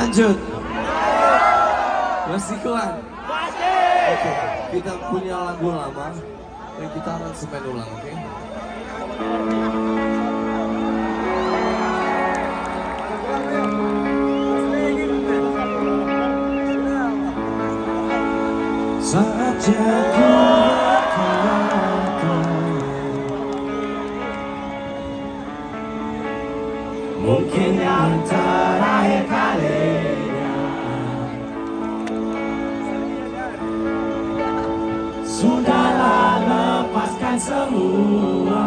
Lanjut. Masih kuat? Oke, kita punya lagu lama yang kita aransemen ulang, oke? Saat jatuh mungkin yang terakhir kalinya, sudahlah lepaskan semua.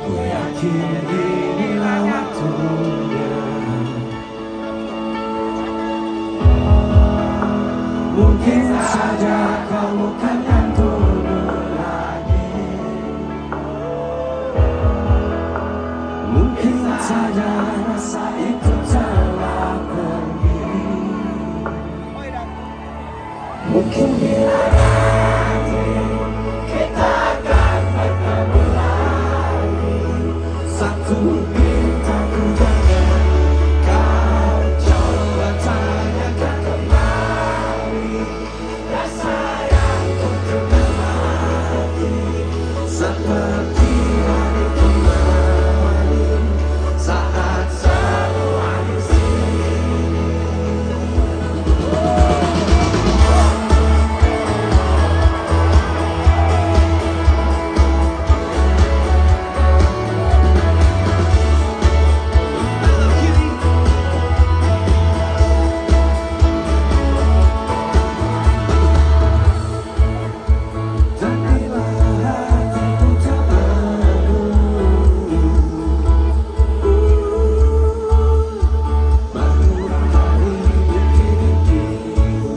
Ku yakin inilah waktunya. Mungkin saja kau bukan yang dulu lagi. Mungkin saja rasa itu telah pergi. Mungkin bila nanti kita akan bertemu lagi. Satu bintang ku jaga, kau coba tanyakan kembali. Rasa yang ku kenal lagi, seperti hari kemarin, saat semua di sini. Dan bila hatiku tak barulah hari bukti-buktimu.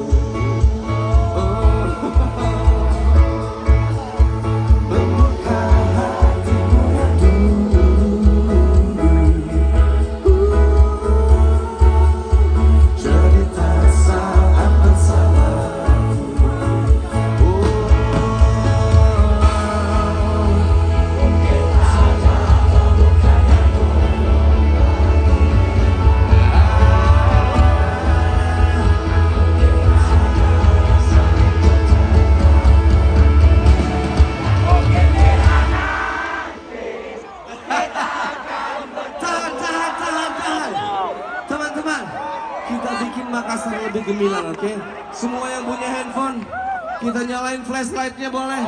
Membuka hatimu yang dulu, cerita saat bersamamu. Mungkin saja kau bukan yang dulu lagi. Mungkin saja rasa itu mungkin bila nanti kita akan bertemu. Tahan. Teman-teman, kita bikin Makassar lebih gemilang, oke? Semua yang punya handphone, kita nyalain flashlightnya boleh?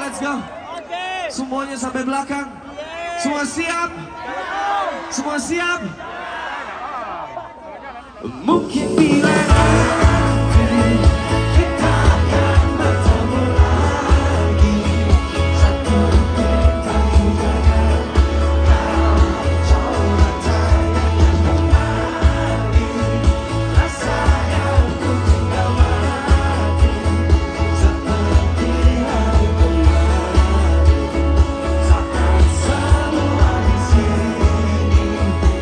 Let's go. Semuanya sampai belakang. Semua siap? Semua siap? Mungkin bila nanti kita akan bertemu lagi. Satu bintang ku jaga, kau coba tanyakan kembali. Rasa yang ku tinggal mati, seperti hari kemarin, saat semua di sini.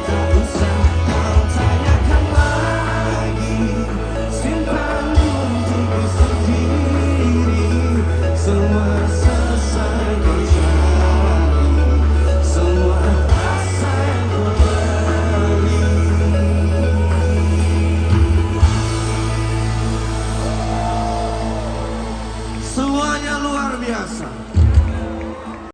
Tak usah kau tanyakan lagi, simpan untukku sendiri. Semua selesai terjadi, semua rasa yang kembali. Semuanya luar biasa.